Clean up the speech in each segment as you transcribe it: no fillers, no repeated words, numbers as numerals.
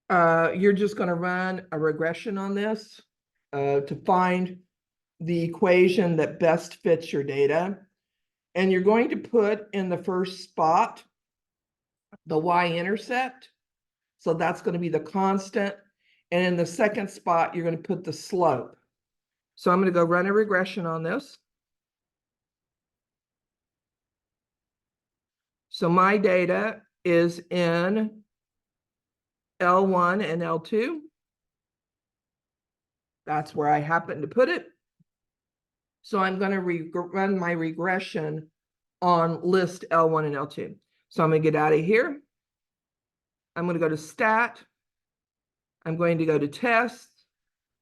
You're just going to run a regression on this to find the equation that best fits your data. And you're going to put in the first spot the y-intercept. So that's going to be the constant. And in the second spot, you're going to put the slope. So I'm going to go run a regression on this. So my data is in L1 and L2. That's where I happen to put it. So I'm going to run my regression on list L1 and L2. So I'm going to get out of here. I'm going to go to stat. I'm going to go to tests,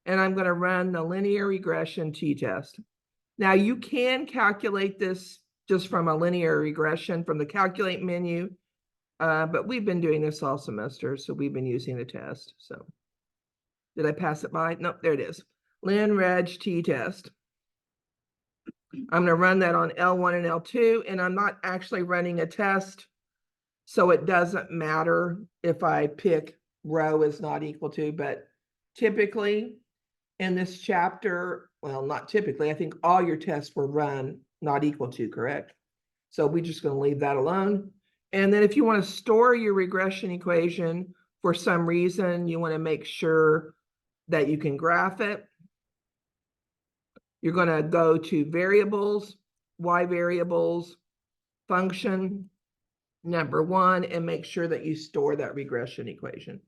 and I'm going to run the linear regression t-test. Now you can calculate this just from a linear regression from the calculate menu, but we've been doing this all semester, so we've been using the test. So did I pass it by? Nope, there it is. Lin reg t-test. I'm going to run that on L1 and L2, and I'm not actually running a test, so it doesn't matter if I pick row is not equal to, but typically in this chapter, well, not typically, I think all your tests were run not equal to, correct? So we're just going to leave that alone. And then if you want to store your regression equation for some reason, you want to make sure that you can graph it. You're going to go to variables, y variables, function, number 1, and make sure that you store that regression equation.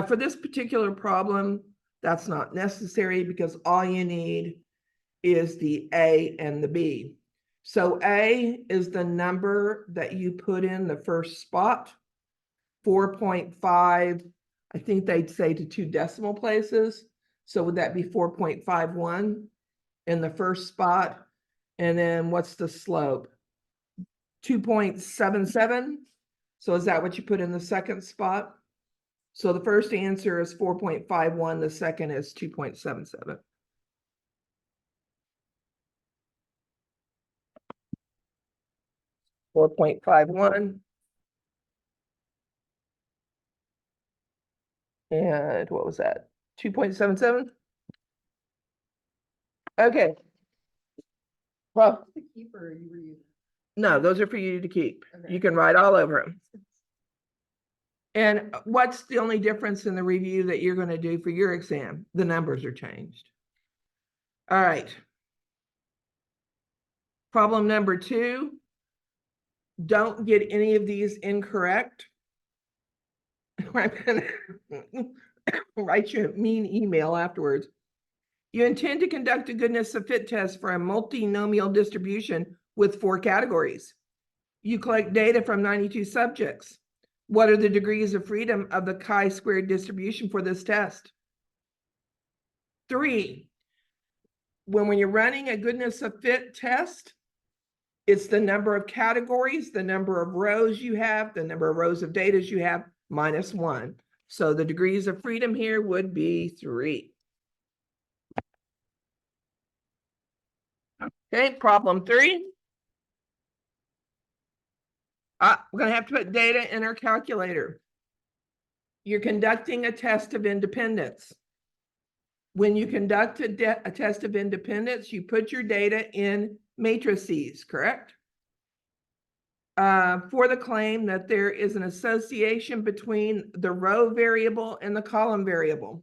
For this particular problem, that's not necessary because all you need is the A and the B. So A is the number that you put in the first spot, 4.5, I think they'd say to 2 decimal places. So would that be 4.51 in the first spot? And then what's the slope? 2.77. So is that what you put in the second spot? So the first answer is 4.51. The second is 2.77. $4.51. And what was that? 2.77? Okay. Well, To keep or you were using? no, those are for you to keep. Okay. You can write all over them. And what's the only difference in the review that you're going to do for your exam? The numbers are changed. All right. Problem number 2. Don't get any of these incorrect. I'm going to write you a mean email afterwards. You intend to conduct a goodness of fit test for a multinomial distribution with 4 categories. You collect data from 92 subjects. What are the degrees of freedom of the chi-squared distribution for this test? 3, when you're running a goodness of fit test, it's the number of categories, the number of rows you have, the number of rows of data you have, minus 1. So the degrees of freedom here would be 3. Okay, problem 3. We're going to have to put data in our calculator. You're conducting a test of independence. When you conduct a test of independence, you put your data in matrices, correct? For the claim that there is an association between the row variable and the column variable.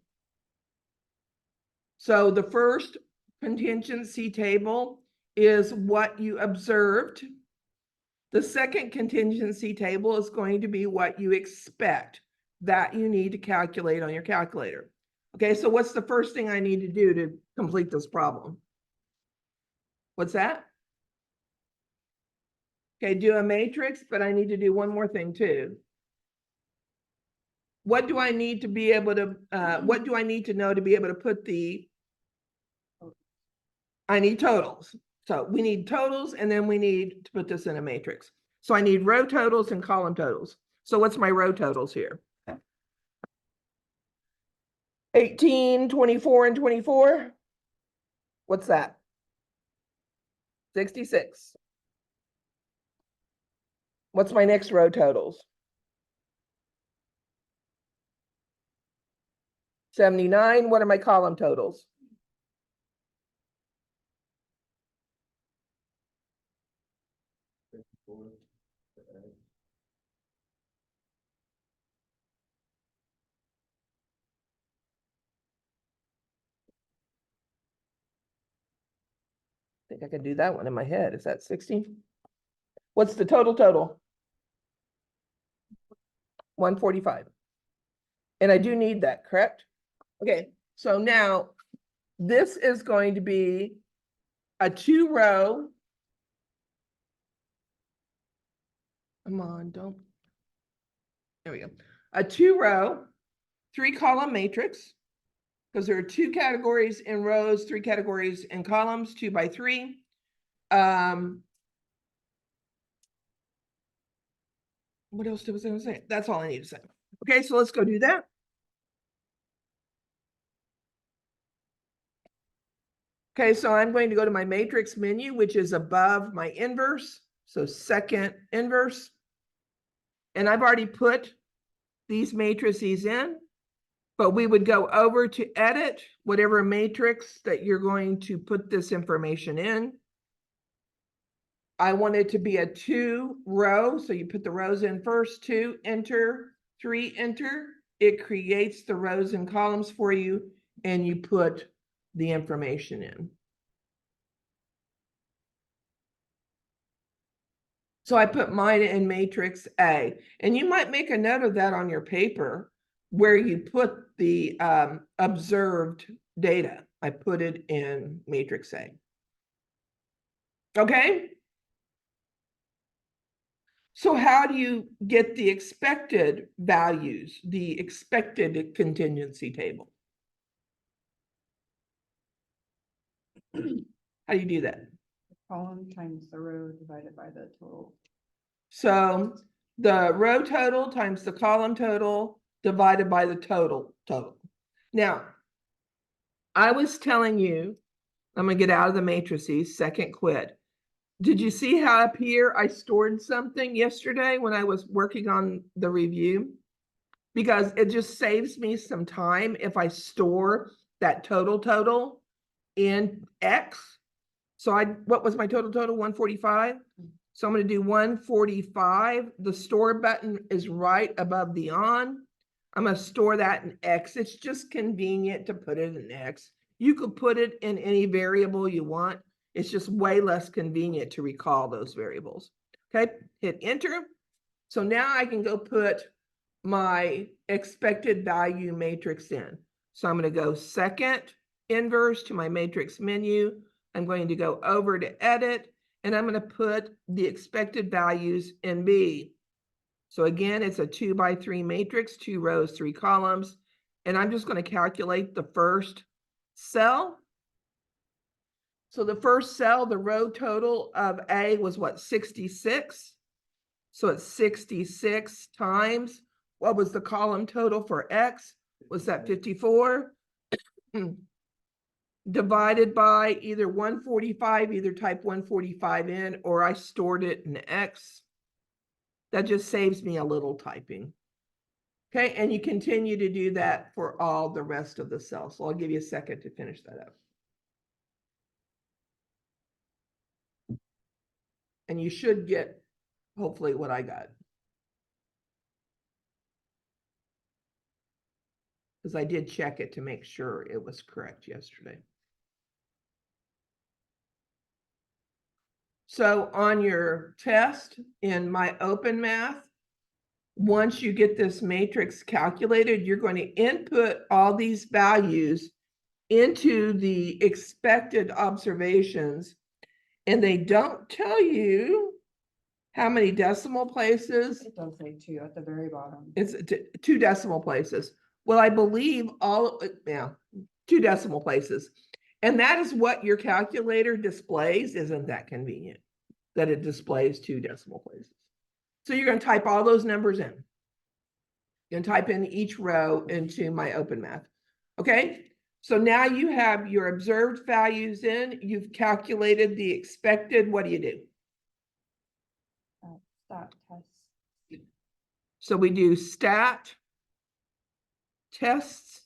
So the first contingency table is what you observed. The second contingency table is going to be what you expect that you need to calculate on your calculator. Okay, so what's the first thing I need to do to complete this problem? What's that? Okay, do a matrix, but I need to do one more thing too. What do I need to be able to, what do I need to know to be able to put I need totals. So we need totals, and then we need to put this in a matrix. So I need row totals and column totals. So what's my row totals here? 18, 24, and 24. What's that? 66. What's my next row totals? 79. What are my column totals? I think I could do that one in my head. Is that 60? What's the total? 145. And I do need that, correct? Okay, so now this is going to be a 2-row. Come on, don't. There we go. A 2-row, 3-column matrix, because there are 2 categories in rows, 3 categories in columns, 2 by 3. What else was I going to say? That's all I need to say. Okay, so let's go do that. Okay, so I'm going to go to my matrix menu, which is above my inverse. So second inverse. And I've already put these matrices in, but we would go over to edit whatever matrix that you're going to put this information in. I want it to be a 2-row. So you put the rows in first, 2, enter, 3, enter. It creates the rows and columns for you, and you put the information in. So I put mine in matrix A, and you might make a note of that on your paper where you put the observed data. I put it in matrix A. Okay. So how do you get the expected values, the expected contingency table? How do you do that? Column times the row divided by the total. So the row total times the column total divided by the total. Now, I was telling you, I'm going to get out of the matrices, second quit. Did you see how up here I stored something yesterday when I was working on the review? Because it just saves me some time if I store that total in X. So what was my total? 145. So I'm going to do 145. The store button is right above the on. I'm going to store that in X. It's just convenient to put it in X. You could put it in any variable you want. It's just way less convenient to recall those variables. Okay, hit enter. So now I can go put my expected value matrix in. So I'm going to go second inverse to my matrix menu. I'm going to go over to edit, and I'm going to put the expected values in B. So again, it's a 2 by 3 matrix, 2 rows, 3 columns. And I'm just going to calculate the first cell. So the first cell, the row total of A was what, 66? So it's 66 times, what was the column total for X? Was that 54? Divided by either 145, either type 145 in, or I stored it in X. That just saves me a little typing. Okay, and you continue to do that for all the rest of the cells. So I'll give you a second to finish that up. And you should get, hopefully, what I got. Because I did check it to make sure it was correct yesterday. So on your test in my open math, once you get this matrix calculated, you're going to input all these values into the expected observations, and they don't tell you how many decimal places. It does say 2 at the very bottom. It's 2 decimal places. Well, I believe 2 decimal places. And that is what your calculator displays. Isn't that convenient that it displays 2 decimal places? So you're going to type all those numbers in. You're going to type in each row into my open math. Okay. So now you have your observed values in. You've calculated the expected. What do you do? Stat test. So we do stat tests,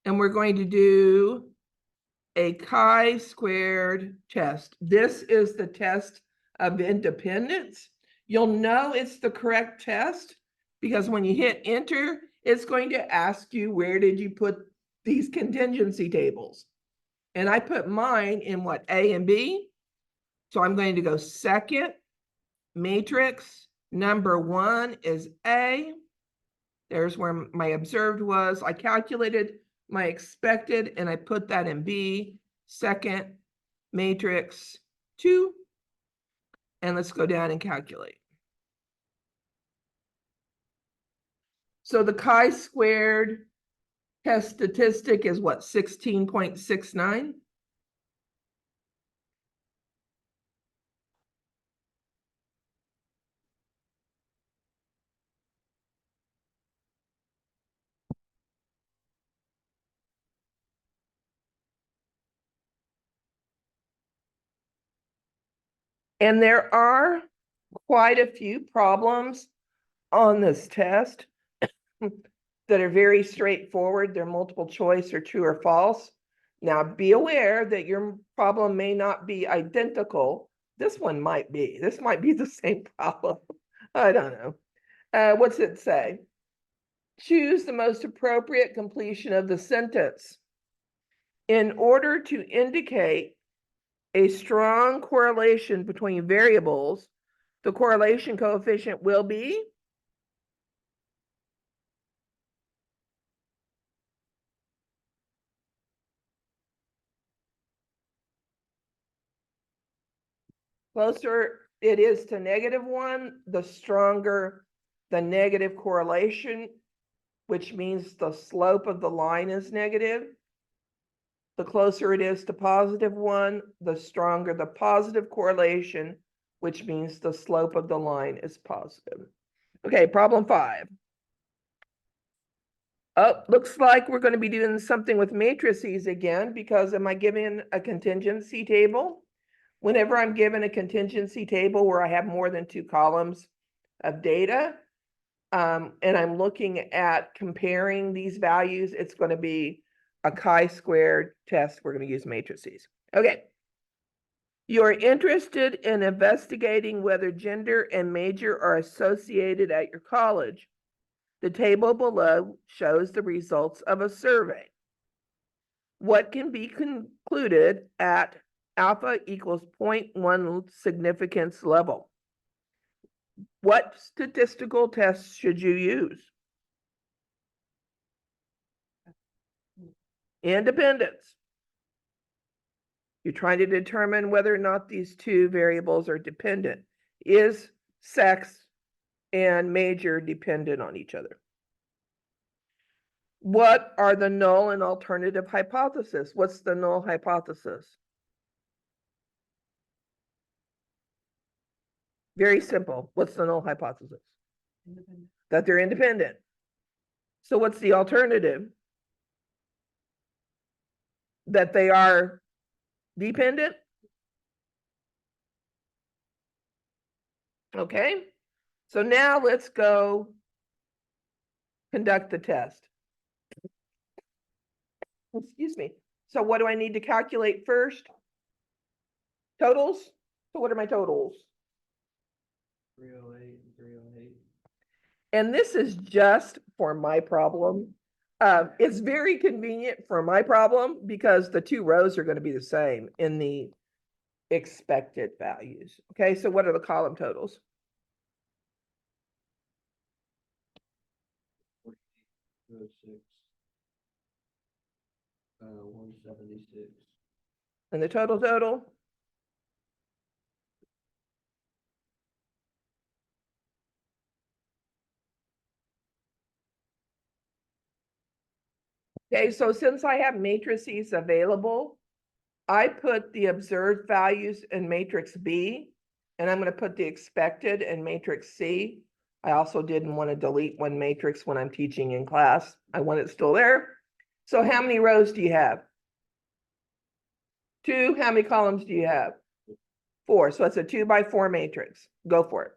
and we're going to do a chi-squared test. This is the test of independence. You'll know it's the correct test because when you hit enter, it's going to ask you, where did you put these contingency tables? And I put mine in what, A and B? So I'm going to go second matrix. Number 1 is A. There's where my observed was. I calculated my expected and I put that in B. Second matrix 2. And let's go down and calculate. So the chi-squared test statistic is what, 16.69? And there are quite a few problems on this test that are very straightforward. They're multiple choice or true or false. Now be aware that your problem may not be identical. This one might be. This might be the same problem. I don't know. What's it say? Choose the most appropriate completion of the sentence. In order to indicate a strong correlation between variables, the correlation coefficient will be closer it is to -1, the stronger the negative correlation, which means the slope of the line is negative. The closer it is to +1, the stronger the positive correlation, which means the slope of the line is positive. Okay, problem 5. Oh, looks like we're going to be doing something with matrices again, because am I given a contingency table? Whenever I'm given a contingency table where I have more than 2 columns of data, and I'm looking at comparing these values, it's going to be a chi-squared test. We're going to use matrices. Okay. You're interested in investigating whether gender and major are associated at your college. The table below shows the results of a survey. What can be concluded at alpha equals 0.1 significance level? What statistical tests should you use? Independence. You're trying to determine whether or not these two variables are dependent. Is sex and major dependent on each other? What are the null and alternative hypotheses? What's the null hypothesis? Very simple. What's the null hypothesis? That they're independent. So what's the alternative? That they are dependent? Okay. So now let's go conduct the test. Excuse me. So what do I need to calculate first? Totals? So what are my totals? 308 and 308. And this is just for my problem. It's very convenient for my problem because the 2 rows are going to be the same in the expected values. Okay, so what are the column totals? 206. 176. And the total? Okay, so since I have matrices available, I put the observed values in matrix B, and I'm going to put the expected in matrix C. I also didn't want to delete one matrix when I'm teaching in class. I want it still there. So how many rows do you have? 2. How many columns do you have? 4. So it's a 2 by 4 matrix. Go for it.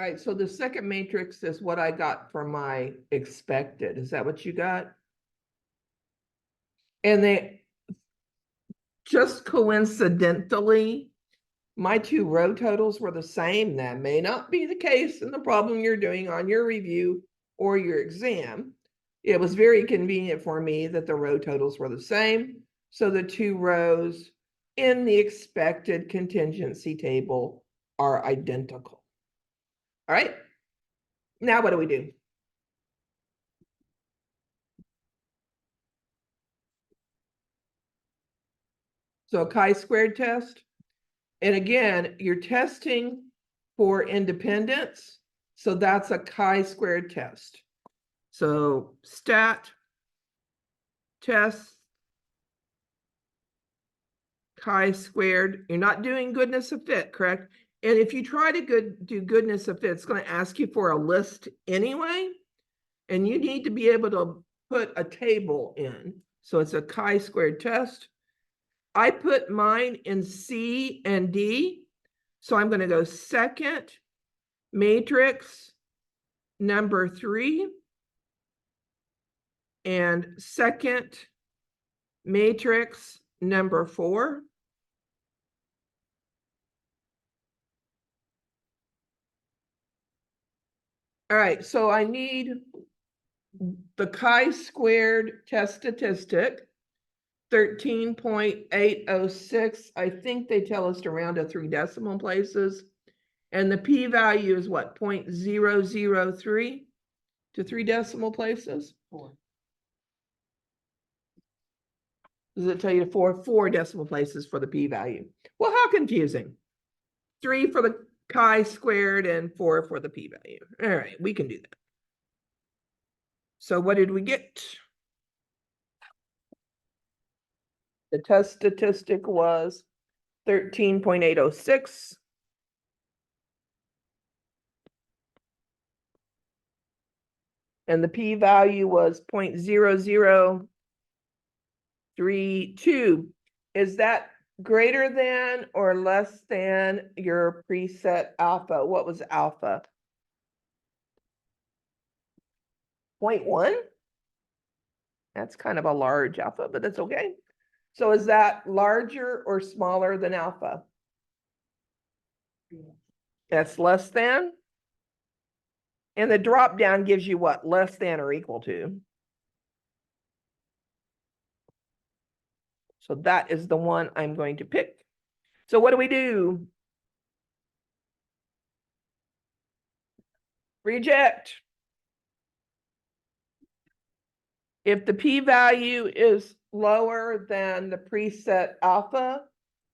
All right, so the second matrix is what I got for my expected. Is that what you got? And they just coincidentally, my two row totals were the same. That may not be the case in the problem you're doing on your review or your exam. It was very convenient for me that the row totals were the same. So the two rows in the expected contingency table are identical. All right. Now what do we do? So a chi-squared test. And again, you're testing for independence. So that's a chi-squared test. So stat, test, chi-squared. You're not doing goodness of fit, correct? And if you try to do goodness of fit, it's going to ask you for a list anyway. And you need to be able to put a table in. So it's a chi-squared test. I put mine in C and D. So I'm going to go second matrix number 3 and second matrix number 4. All right, so I need the chi-squared test statistic, 13.806. I think they tell us to round to 3 decimal places. And the p-value is what, 0.003 to 3 decimal places? 4. Does it tell you four decimal places for the p-value? Well, how confusing. 3 for the chi-squared and 4 for the p-value. All right, we can do that. So what did we get? The test statistic was 13.806. And the p-value was 0.0032. Is that greater than or less than your preset alpha? What was alpha? 0.1? That's kind of a large alpha, but that's okay. So is that larger or smaller than alpha? That's less than? And the drop down gives you what? Less than or equal to. So that is the one I'm going to pick. So what do we do? Reject. If the p-value is lower than the preset alpha,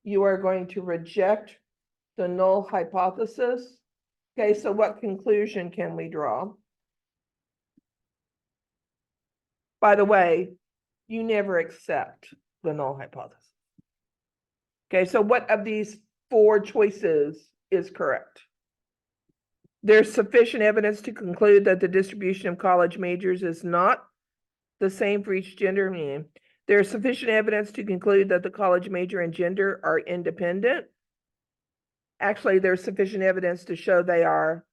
you are going to reject the null hypothesis. Okay, so what conclusion can we draw? By the way, you never accept the null hypothesis. Okay, so what of these 4 choices is correct? There's sufficient evidence to conclude that the distribution of college majors is not the same for each gender. There's sufficient evidence to conclude that the college major and gender are independent. Actually, there's sufficient evidence to show they are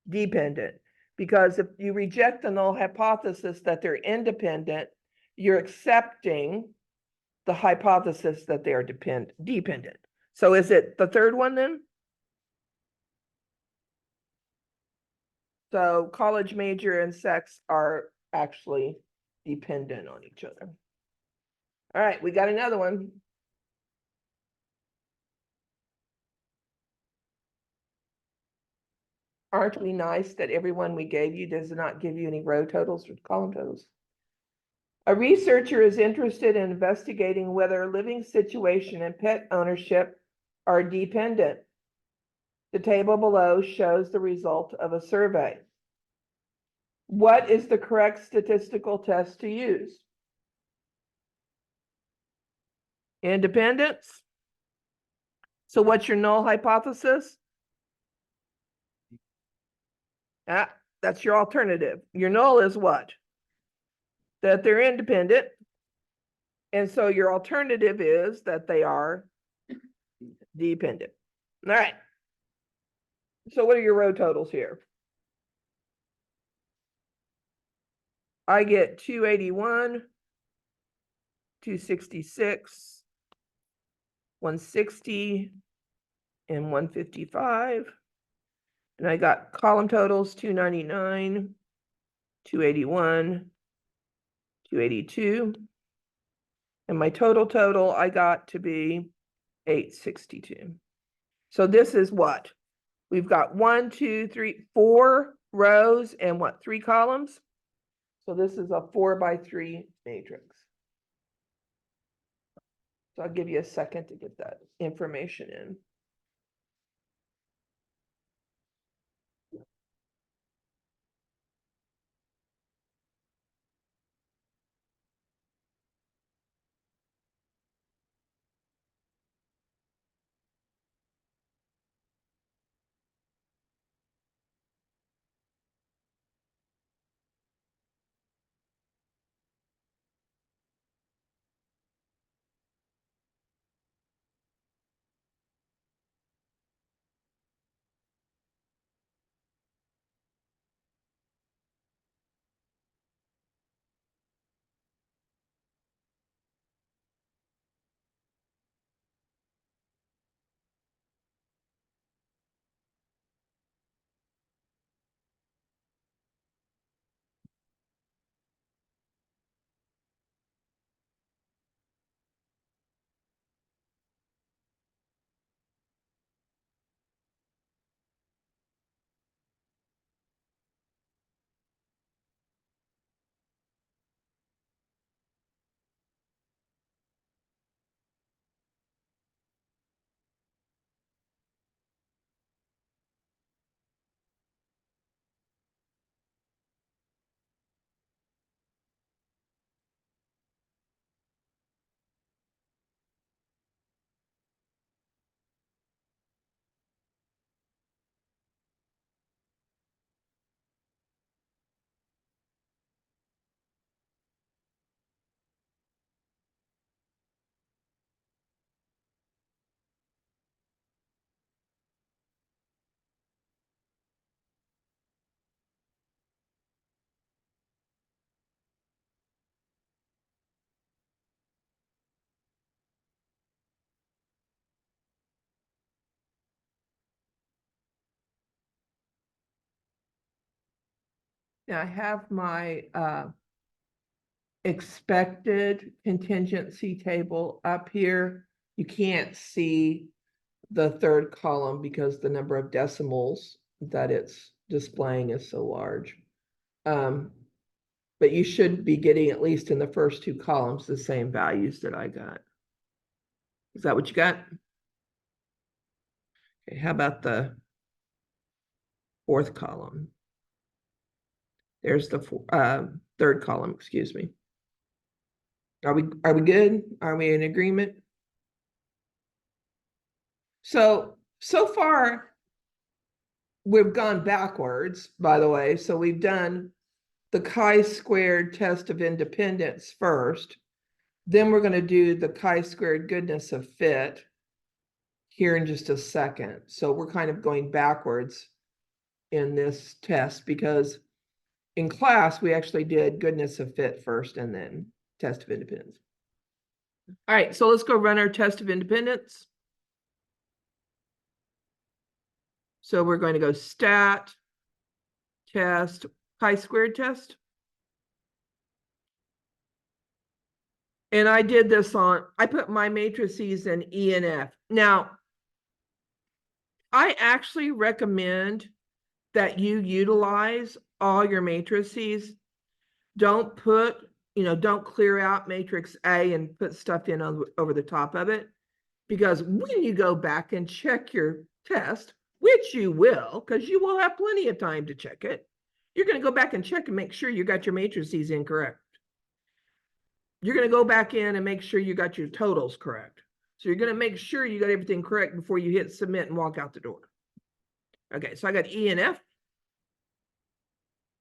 dependent, because if you reject the null hypothesis that they're independent, you're accepting the hypothesis that they are dependent. So is it the third one then? So college major and sex are actually dependent on each other. All right, we got another one. Aren't we nice that everyone we gave you does not give you any row totals or column totals? A researcher is interested in investigating whether living situation and pet ownership are dependent. The table below shows the result of a survey. What is the correct statistical test to use? Independence. So what's your null hypothesis? That's your alternative. Your null is what? That they're independent. And so your alternative is that they are dependent. All right. So what are your row totals here? I get 281, 266, 160, and 155. And I got column totals 299, 281, 282. And my total I got to be 862. So this is what? We've got 1, 2, 3, 4 rows and what, 3 columns? So this is a 4x3 matrix. So I'll give you a second to get that information in. Now I have my expected contingency table up here. You can't see the third column because the number of decimals that it's displaying is so large. But you should be getting, at least in the first 2 columns, the same values that I got. Is that what you got? Okay, how about the 4th column? There's the 3rd column, excuse me. Are we good? Are we in agreement? So far, we've gone backwards, by the way. So we've done the chi-squared test of independence first. Then we're going to do the chi-squared goodness of fit here in just a second. So we're kind of going backwards in this test because in class, we actually did goodness of fit first and then test of independence. All right, so let's go run our test of independence. So we're going to go stat, test, chi-squared test. And I did this I put my matrices in E and F. Now, I actually recommend that you utilize all your matrices. Don't don't clear out matrix A and put stuff in over the top of it. Because when you go back and check your test, which you will, because you will have plenty of time to check it, you're going to go back and check and make sure you got your matrices incorrect. You're going to go back in and make sure you got your totals correct. So you're going to make sure you got everything correct before you hit submit and walk out the door. Okay, so I got E and F.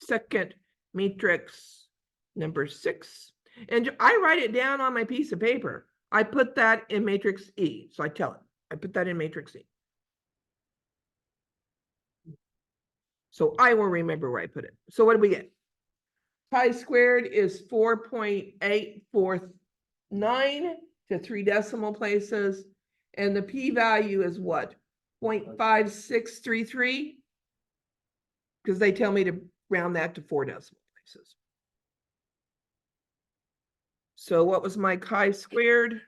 Second matrix number 6. And I write it down on my piece of paper. I put that in matrix E. So I tell it, I put that in matrix E. So I will remember where I put it. So what do we get? Chi-squared is 4.849 to 3 decimal places. And the p-value is what? 0.5633? Because they tell me to round that to 4 decimal places. So what was my chi-squared?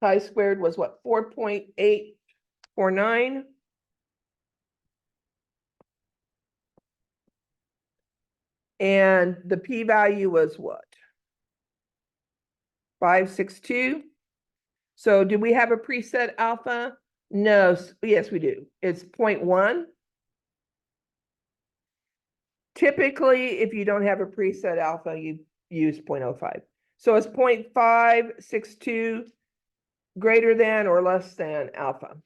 Chi-squared was what? 4.849. And the p-value was what? 562. So do we have a preset alpha? No, yes, we do. It's 0.1. Typically, if you don't have a preset alpha, you use 0.05. So it's 0.562 greater than or less than alpha.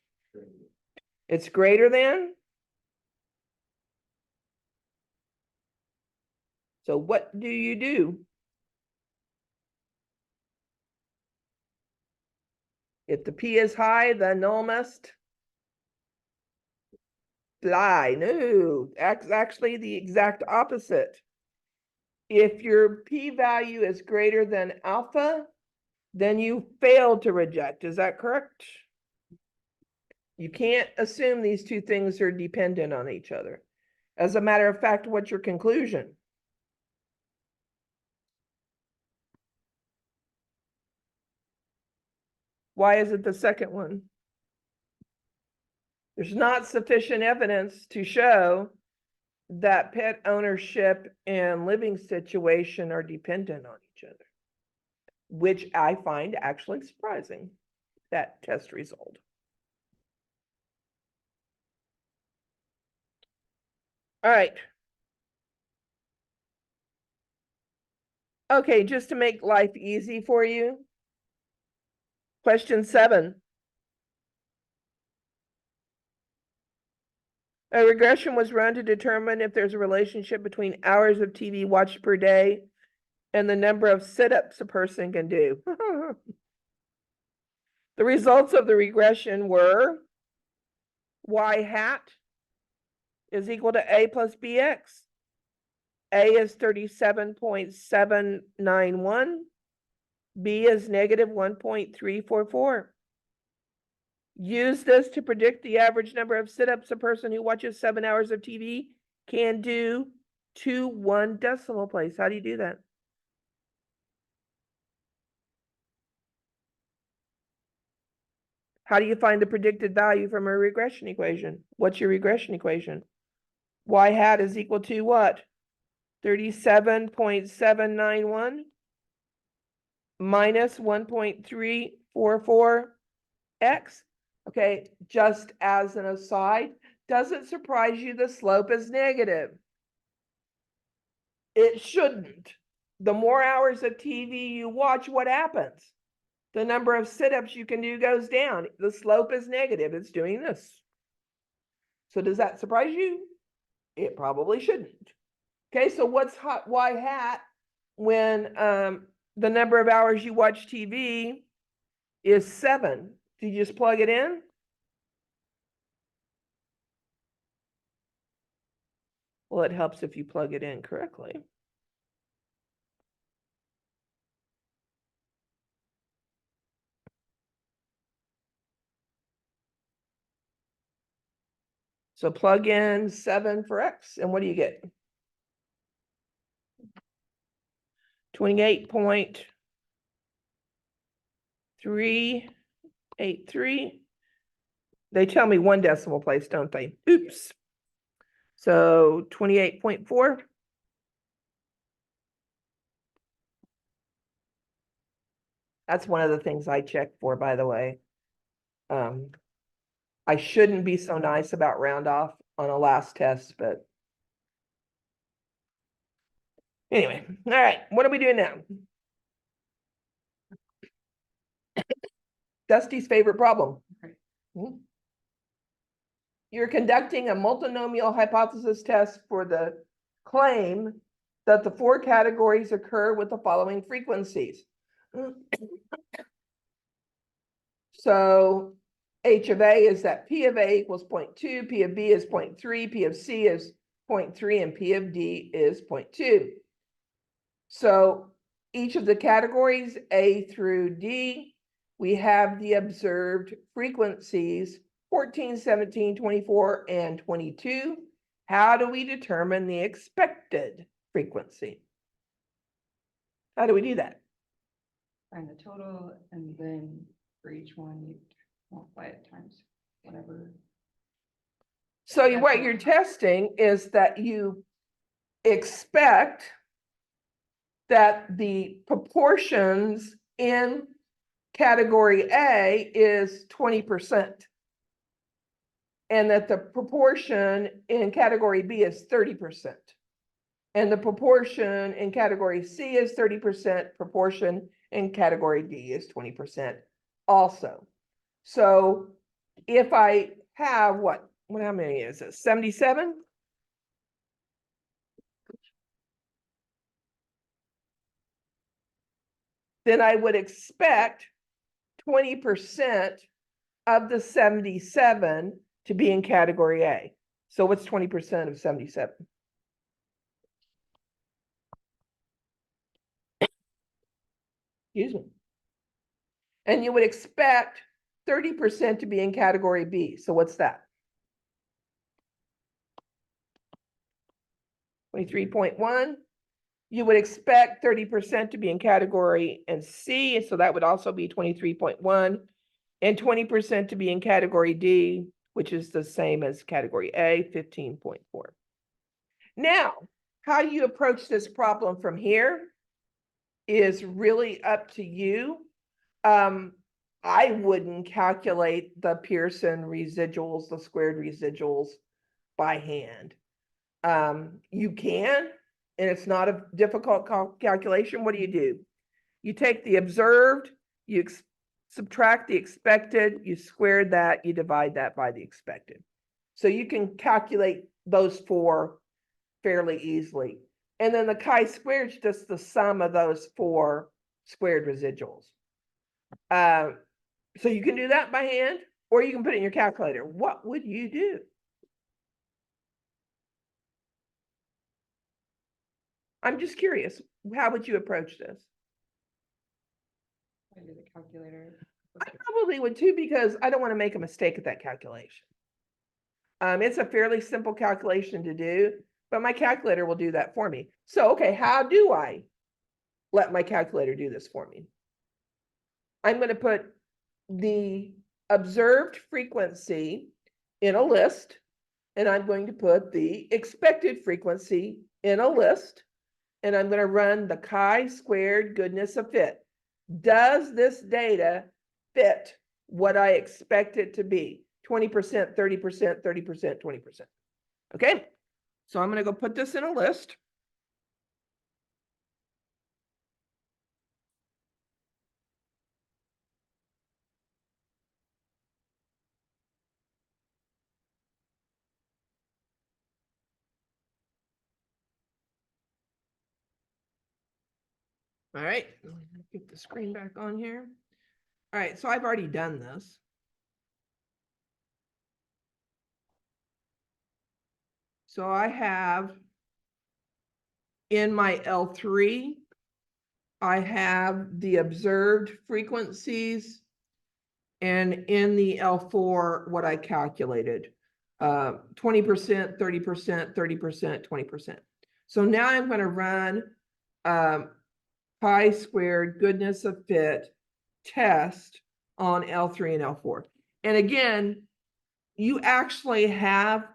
It's greater than. So what do you do? If the P is high, the null must fly. No, actually the exact opposite. If your p-value is greater than alpha, then you fail to reject. Is that correct? You can't assume these two things are dependent on each other. As a matter of fact, what's your conclusion? Why is it the second one? There's not sufficient evidence to show that pet ownership and living situation are dependent on each other, which I find actually surprising, that test result. All right. Okay, just to make life easy for you. Question 7. A regression was run to determine if there's a relationship between hours of TV watched per day and the number of sit-ups a person can do. The results of the regression were y hat is equal to a plus bx. A is 37.791. B is negative 1.344. Use this to predict the average number of sit-ups a person who watches 7 hours of TV can do to 1 decimal place. How do you do that? How do you find the predicted value from a regression equation? What's your regression equation? Y hat is equal to what? 37.791 minus 1.344x. Okay, just as an aside, does it surprise you the slope is negative? It shouldn't. The more hours of TV you watch, what happens? The number of sit-ups you can do goes down. The slope is negative. It's doing this. So does that surprise you? It probably shouldn't. Okay, so what's y hat when the number of hours you watch TV is 7? Do you just plug it in? Well, it helps if you plug it in correctly. So plug in 7 for x, and what do you get? 28.383. They tell me 1 decimal place, don't they? Oops. So 28.4. That's one of the things I check for, by the way. I shouldn't be so nice about round off on a last test, but anyway, all right, what are we doing now? Dusty's favorite problem. Okay. You're conducting a multinomial hypothesis test for the claim that the 4 categories occur with the following frequencies. So H of A is that P of A equals 0.2, P of B is 0.3, P of C is 0.3, and P of D is 0.2. So each of the categories, A through D, we have the observed frequencies 14, 17, 24, and 22. How do we determine the expected frequency? How do we do that? Find the total, and then for each one, you multiply it times whatever. So That's what what- you're testing is that you expect that the proportions in category A is 20%. And that the proportion in category B is 30%. And the proportion in category C is 30%, proportion in category D is 20% also. So if I have how many is it? 77? Then I would expect 20% of the 77 to be in category A. So what's 20% of 77? Excuse me. And you would expect 30% to be in category B. So what's that? 23.1. You would expect 30% to be in category and C, and so that would also be 23.1, and 20% to be in category D, which is the same as category A, 15.4. Now, how you approach this problem from here is really up to you. I wouldn't calculate the Pearson residuals, the squared residuals by hand. You can, and it's not a difficult calculation. What do? You take the observed, you subtract the expected, you square that, you divide that by the expected. So you can calculate those four fairly easily. And then the chi-squared is just the sum of those four squared residuals. So you can do that by hand, or you can put it in your calculator. What would you do? I'm just curious, how would you approach this? I do the calculator. I probably would too, because I don't want to make a mistake at that calculation. It's a fairly simple calculation to do, but my calculator will do that for me. So, okay, how do I let my calculator do this for me? I'm going to put the observed frequency in a list, and I'm going to put the expected frequency in a list, and I'm going to run the chi-squared goodness of fit. Does this data fit what I expect it to be? 20%, 30%, 30%, 20%. Okay, so I'm going to go put this in a list. All right, get the screen back on here. All right, so I've already done this. So I have in my L3, I have the observed frequencies, and in the L4, what I calculated, 20%, 30%, 30%, 20%. So now I'm going to run chi-squared goodness of fit test on L3 and L4. And again, you actually have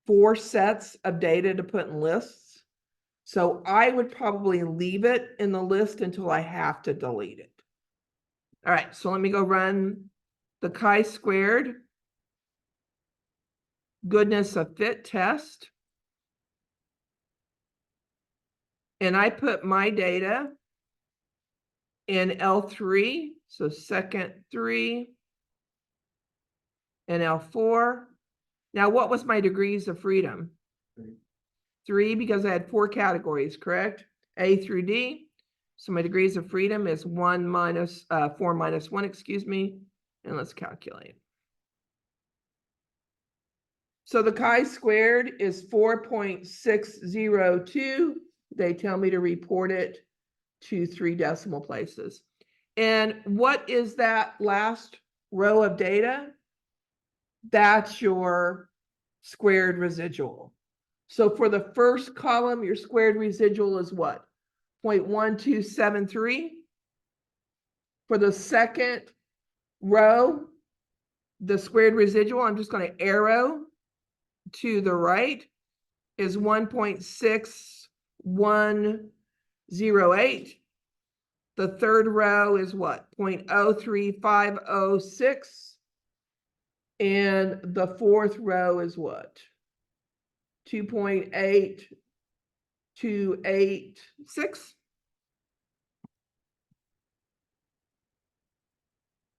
4 sets of data to put in lists. So I would probably leave it in the list until I have to delete it. All right, so let me go run the chi-squared goodness of fit test. And I put my data in L3, so second 3, and L4. Now, what was my degrees of freedom? 3, because I had 4 categories, correct? A through D. So my degrees of freedom is 4 minus 1, excuse me, and let's calculate. So the chi-squared is 4.602. They tell me to report it to 3 decimal places. And what is that last row of data? That's your squared residual. So for the first column, your squared residual is what? 0.1273. For the second row, the squared residual, I'm just going to arrow to the right, is 1.6108. The third row is what? 0.03506. And the fourth row is what? 2.8286.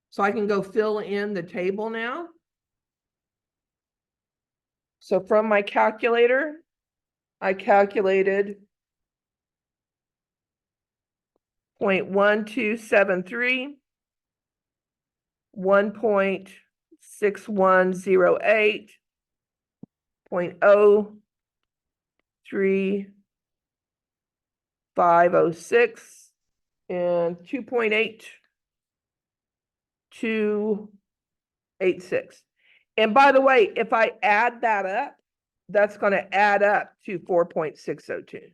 So I can go fill in the table now. So from my calculator, I calculated 0.1273, 1.6108, 0.03506, and 2.8286. And by the way, if I add that up, that's going to add up to 4.602.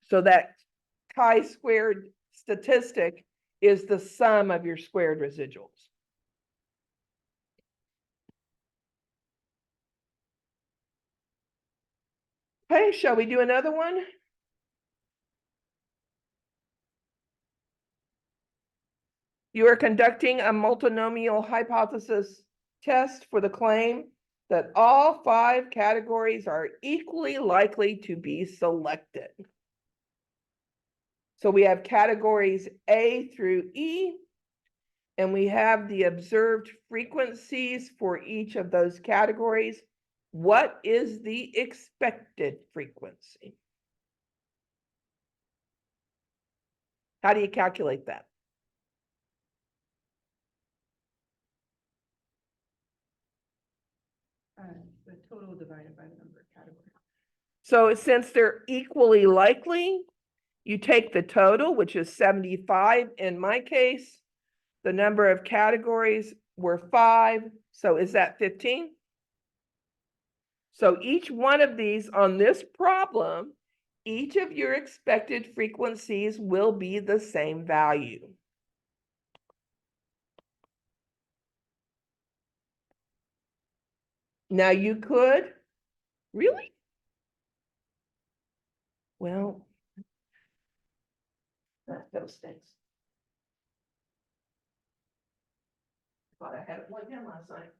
So that chi-squared statistic is the sum of your squared residuals. Okay, shall we do another one? You are conducting a multinomial hypothesis test for the claim that all 5 categories are equally likely to be selected. So we have categories A through E, and we have the observed frequencies for each of those categories. What is the expected frequency? How do you calculate that? The total divided by the number of categories. So since they're equally likely, you take the total, which is 75 in my case. The number of categories were 5. So is that 15? So each one of these on this problem, each of your expected frequencies will be the same value. Now you could, really? Well, those things. Thought I had it plugged in last night.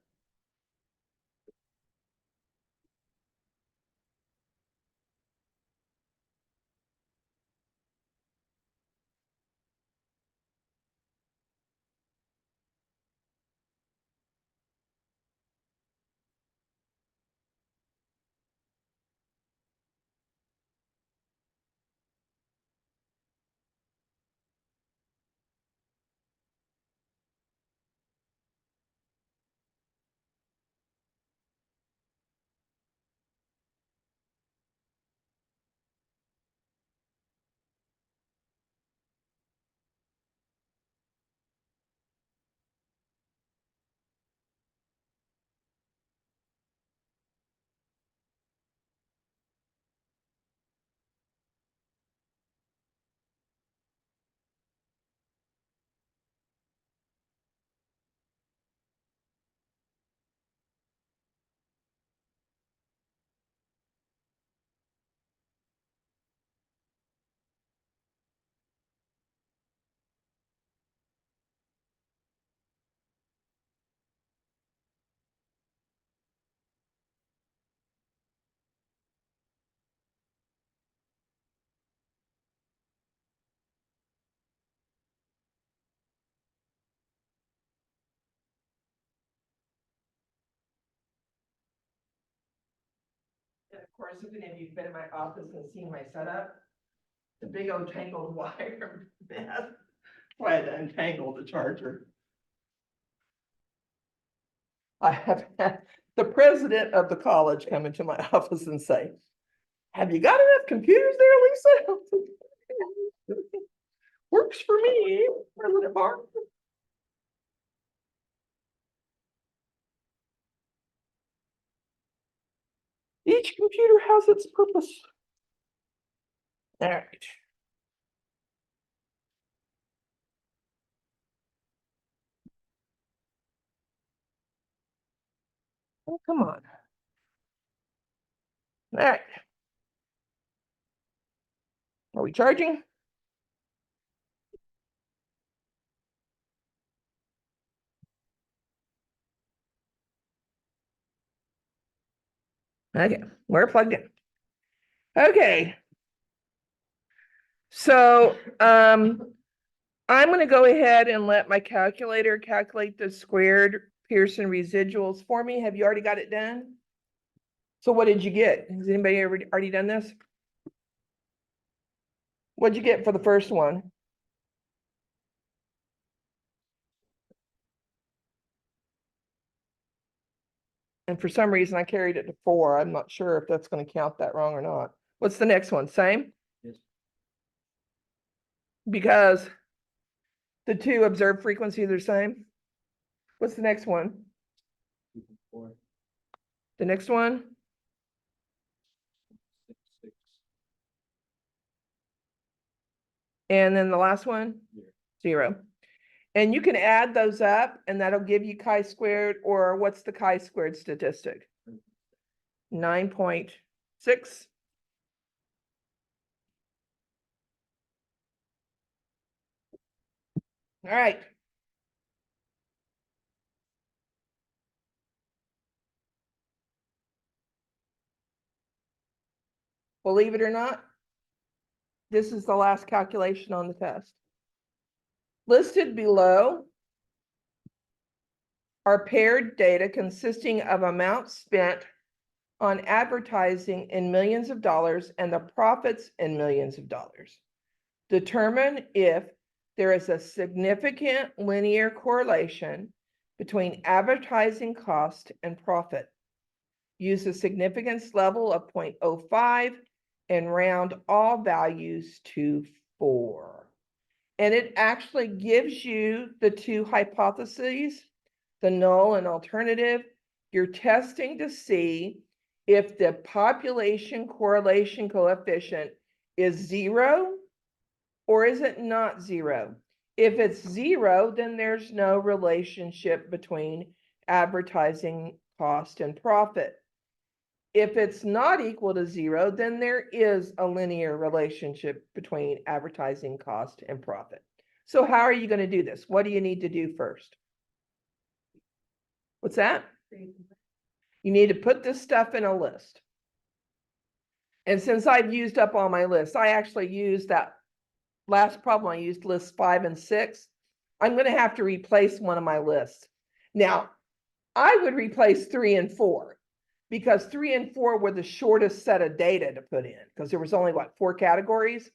And of course, if any of you've been in my office and seen my setup, The big old tangled wire. Try to untangle the charger. I have had the president of the college come into my office and say, have you got enough computers there, Lisa? Works for me, President Barr. Each computer has its purpose. All right. Oh, come on. All right. Are we charging? Okay, we're plugged in. Okay. So, I'm gonna go ahead and let my calculator calculate the squared Pearson residuals for me. Have you already got it done? So what did you get? Has anybody already done this? What'd you get for the first one? And for some reason I carried it to 4. I'm not sure if that's gonna count that wrong or not. What's the next one? Same? Yes. Because the two observed frequencies are the same? What's the next one? 4, The next one? 6, 6, And then the last one? 0. 0. And you can add those up and that'll give you chi-squared, or what's the chi-squared statistic? 9.6. All right. Believe it or not, this is the last calculation on the test. Listed below are paired data consisting of amounts spent on advertising in millions of dollars and the profits in millions of dollars. Determine if there is a significant linear correlation between advertising cost and profit. Use a significance level of 0.05 and round all values to 4. And it actually gives you the two hypotheses, the null and alternative. You're testing to see if the population correlation coefficient is 0 or is it not 0? If it's 0, then there's no relationship between advertising cost and profit. If it's not equal to 0, then there is a linear relationship between advertising cost and profit. So how are you going to do this? What do you need to do first? What's that? You need to put this stuff in a list. And since I've used up all my lists, I actually used that last problem. I used lists 5 and 6. I'm going to have to replace one of my lists. Now, I would replace 3 and 4 because 3 and 4 were the shortest set of data to put in because there was only, what, 4 categories?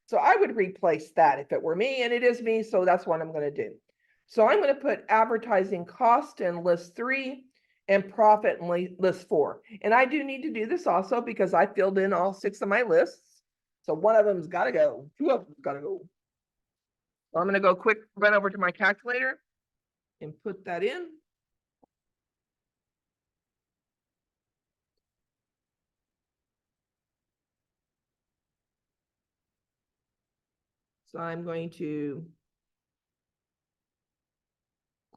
So I would replace that if it were me, and it is me, so that's what I'm going to do. So I'm going to put advertising cost in list 3 and profit in list 4. And I do need to do this also because I filled in all 6 of my lists. So one of them's got to go. 2 of them's got to go. So I'm going to go quick, run over to my calculator and put that in. So I'm going to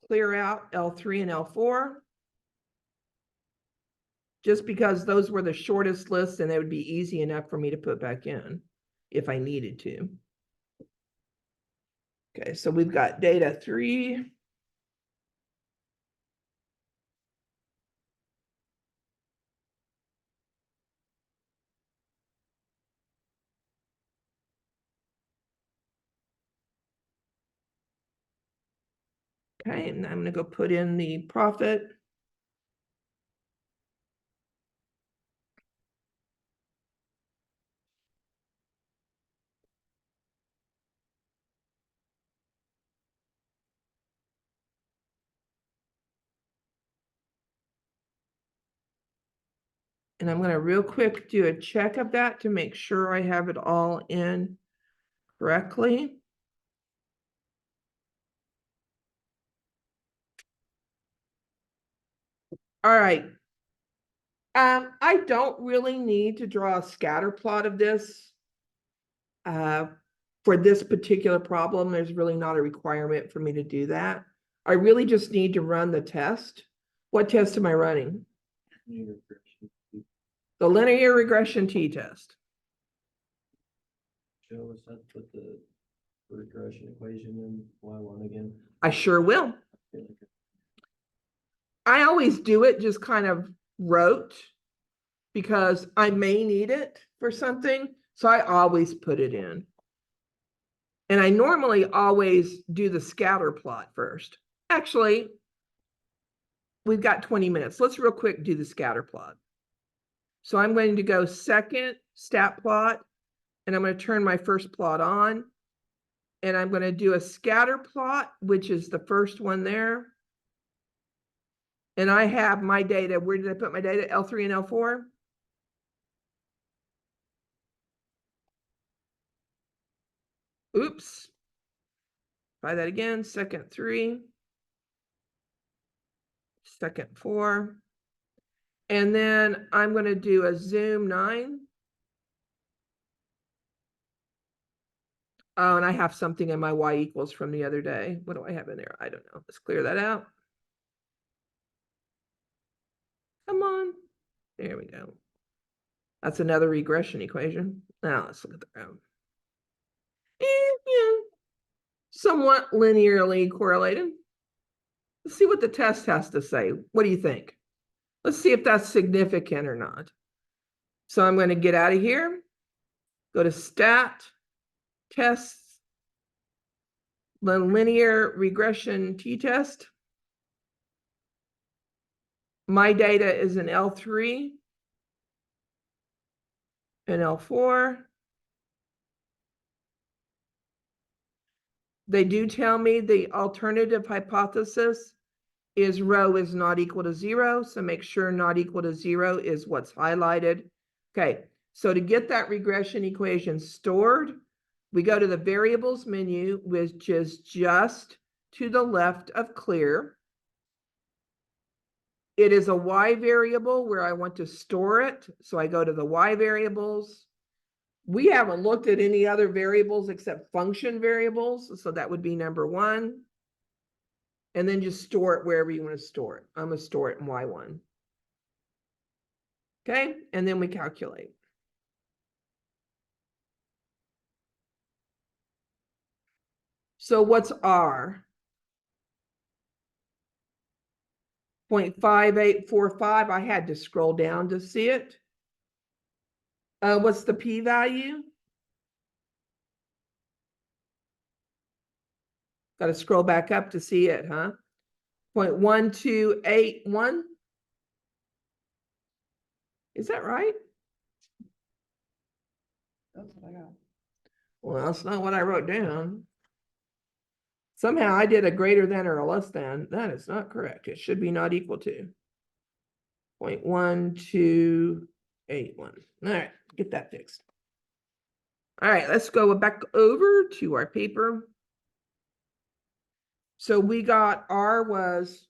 clear out L3 and L4. Just because those were the shortest lists and it would be easy enough for me to put back in if I needed to. Okay, so we've got data 3. Okay, and I'm going to go put in the profit. And I'm gonna real quick do a check of that to make sure I have it all in correctly. All right. I don't really need to draw a scatter plot of this. For this particular problem, there's really not a requirement for me to do that. I really just need to run the test. What test am I running? Linear regression. The linear regression t-test. Joe, is that put the regression equation in Y1 again? I sure will. Okay. I always do it just kind of rote because I may need it for something, so I always put it in. And I normally always do the scatter plot first. Actually, we've got 20 minutes. Let's real quick do the scatter plot. So I'm going to go second stat plot, and I'm going to turn my first plot on. And I'm going to do a scatter plot, which is the first one there. And I have my data. Where did I put my data? L3 and L4. Oops. Try that again. Second 3. Second 4. And then I'm going to do a zoom 9. Oh, and I have something in my y equals from the other day. What do I have in there? I don't know. Let's clear that out. Come on. There we go. That's another regression equation. Now let's look at the row. Yeah, somewhat linearly correlated. Let's see what the test has to say. What do you think? Let's see if that's significant or not. So I'm going to get out of here, go to stat, tests, the linear regression t-test. My data is in L3 and L4. They do tell me the alternative hypothesis is rho is not equal to 0. So make sure not equal to 0 is what's highlighted. Okay, so to get that regression equation stored, we go to the variables menu, which is just to the left of clear. It is a y variable where I want to store it. So I go to the y variables. We haven't looked at any other variables except function variables. So that would be number 1. And then just store it wherever you want to store it. I'm going to store it in Y1. Okay, and then we calculate. So what's R? 0.5845. I had to scroll down to see it. What's the p-value? Got to scroll back up to see it, huh? 0.1281. Is that right? That's what I got. Well, that's not what I wrote down. Somehow I did a greater than or a less than. That is not correct. It should be not equal to 0.1281. All right, get that fixed. All right, let's go back over to our paper. So we got R was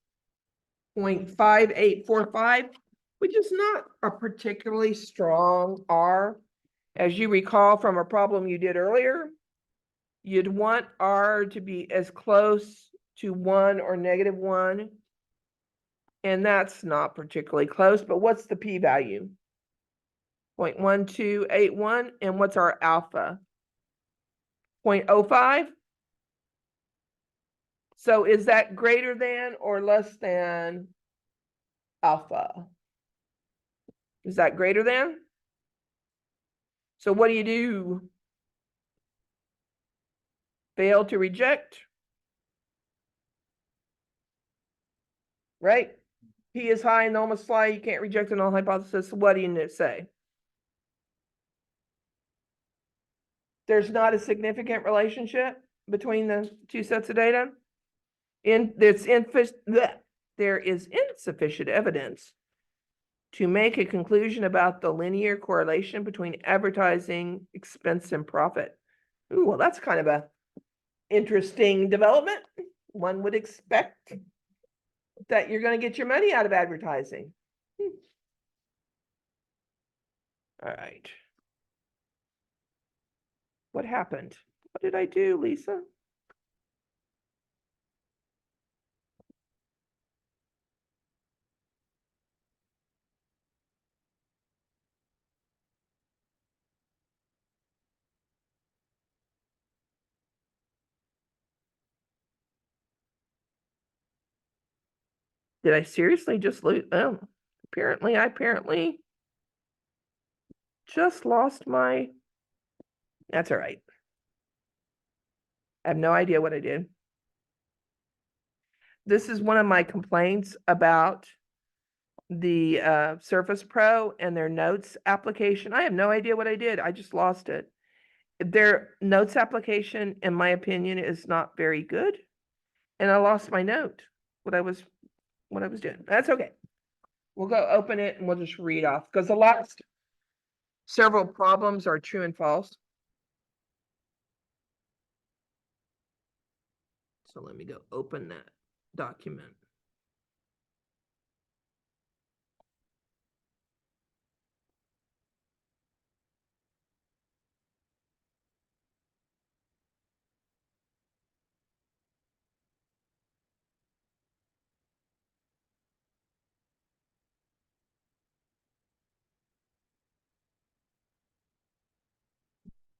0.5845, which is not a particularly strong R. As you recall from a problem you did earlier, you'd want R to be as close to 1 or -1. And that's not particularly close, but what's the p-value? 0.1281. And what's our alpha? 0.05. So is that greater than or less than alpha? Is that greater than? So what do? Fail to reject? Right? P is high in the almost lie. You can't reject a null hypothesis. What do you say? There's not a significant relationship between the two sets of data. There is insufficient evidence to make a conclusion about the linear correlation between advertising expense and profit. Ooh, well, that's kind of a interesting development. One would expect that you're going to get your money out of advertising. All right. What happened? What did I do, Lisa? Did I seriously just lose? Oh, apparently, I just lost my, that's all right. I have no idea what I did. This is one of my complaints about the Surface Pro and their notes application. I have no idea what I did. I just lost it. Their notes application, in my opinion, is not very good. And I lost my note, what I was doing. That's okay. We'll go open it and we'll just read off because the last several problems are true and false. So let me go open that document.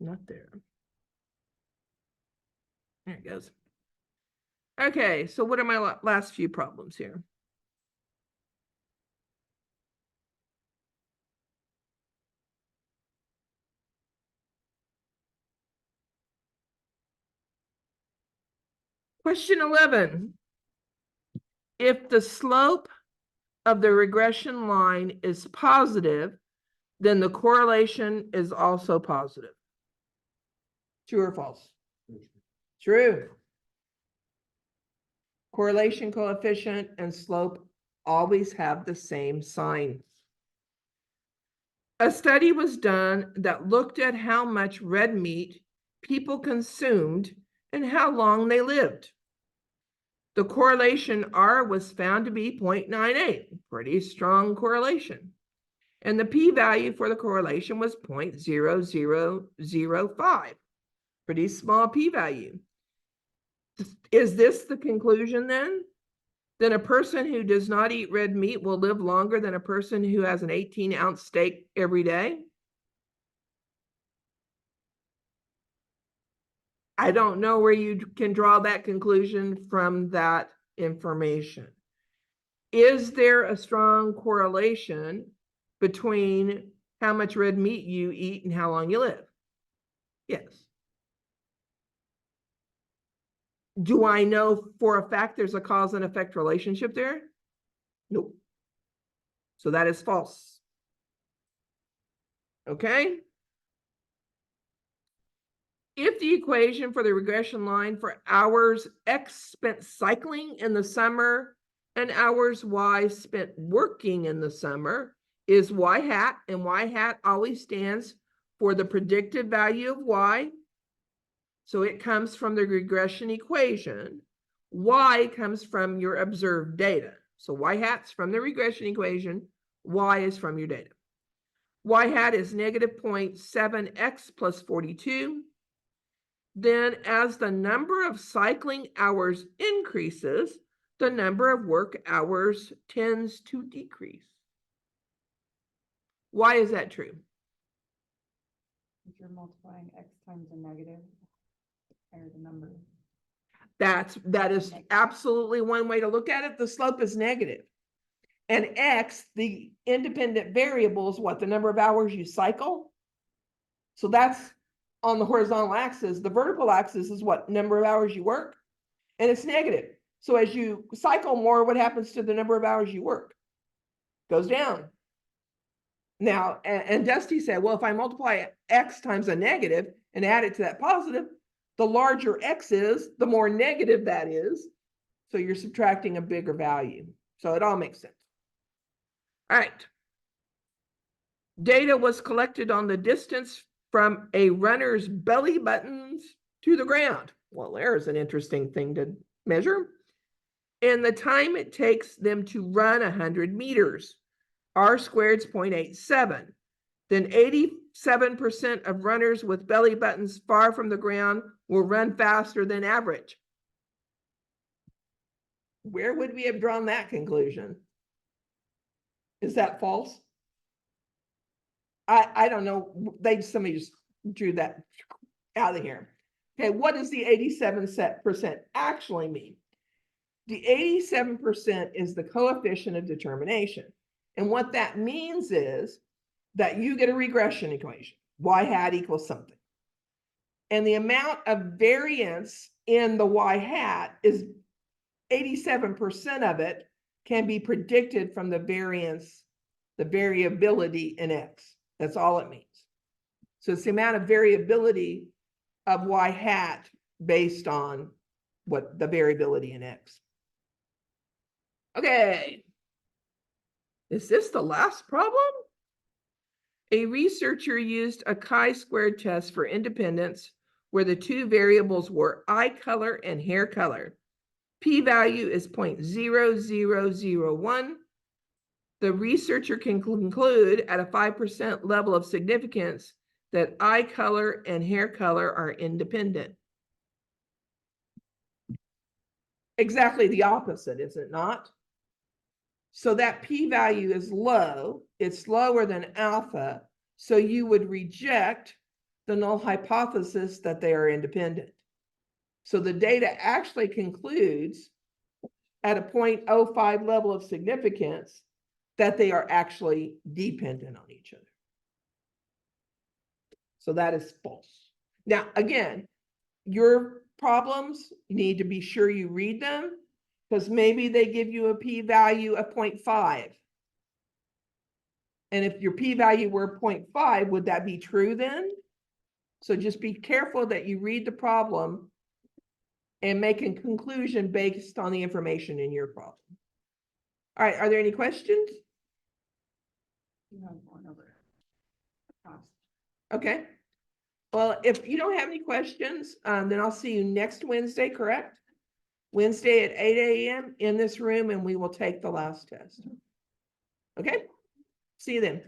Not there. There it goes. Okay, so what are my last few problems here? Question 11. If the slope of the regression line is positive, then the correlation is also positive. True or false? True. Correlation coefficient and slope always have the same sign. A study was done that looked at how much red meat people consumed and how long they lived. The correlation R was found to be 0.98, pretty strong correlation. And the p-value for the correlation was 0.0005, pretty small p-value. Is this the conclusion then? Then a person who does not eat red meat will live longer than a person who has an 18-ounce steak every day? I don't know where you can draw that conclusion from that information. Is there a strong correlation between how much red meat you eat and how long you live? Yes. Do I know for a fact there's a cause and effect relationship there? Nope. So that is false. Okay. If the equation for the regression line for hours X spent cycling in the summer and hours Y spent working in the summer is Y hat, and Y hat always stands for the predicted value of Y. So it comes from the regression equation. Y comes from your observed data. So Y hat's from the regression equation. Y is from your data. Y hat is negative 0.7x plus 42. Then as the number of cycling hours increases, the number of work hours tends to decrease. Why is that true? If you're multiplying X times a negative, higher the number. That is absolutely one way to look at it. The slope is negative. And X, the independent variable, is what? The number of hours you cycle. So that's on the horizontal axis. The vertical axis is what? Number of hours you work. And it's negative. So as you cycle more, what happens to the number of hours you work? Goes down. Now, and Dusty said, well, if I multiply X times a negative and add it to that positive, the larger X is, the more negative that is. So you're subtracting a bigger value. So it all makes sense. All right. Data was collected on the distance from a runner's belly buttons to the ground. Well, there's an interesting thing to measure. And the time it takes them to run 100 meters. R squared is 0.87. Then 87% of runners with belly buttons far from the ground will run faster than average. Where would we have drawn that conclusion? Is that false? I don't know. Somebody just drew that out of here. Okay, what does the 87% actually mean? The 87% is the coefficient of determination. And what that means is that you get a regression equation, y hat equals something. And the amount of variance in the y hat is 87% of it can be predicted from the variance, the variability in x. That's all it means. So it's the amount of variability of y hat based on what the variability in x. Okay. Is this the last problem? A researcher used a chi-squared test for independence where the two variables were eye color and hair color. P-value is 0.0001. The researcher can conclude at a 5% level of significance that eye color and hair color are independent. Exactly the opposite, is it not? So that p-value is low, it's lower than alpha, so you would reject the null hypothesis that they are independent. So the data actually concludes at a 0.05 level of significance that they are actually dependent on each other. So that is false. Now, again, your problems, you need to be sure you read them, because maybe they give you a p-value of 0.5. And if your p-value were 0.5, would that be true then? So just be careful that you read the problem and make a conclusion based on the information in your problem. All right, are there any questions? You have one over. Cost. Okay. Well, if you don't have any questions, then I'll see you next Wednesday, correct? Wednesday at 8 a.m. in this room, and we will take the last test. Okay? See you then.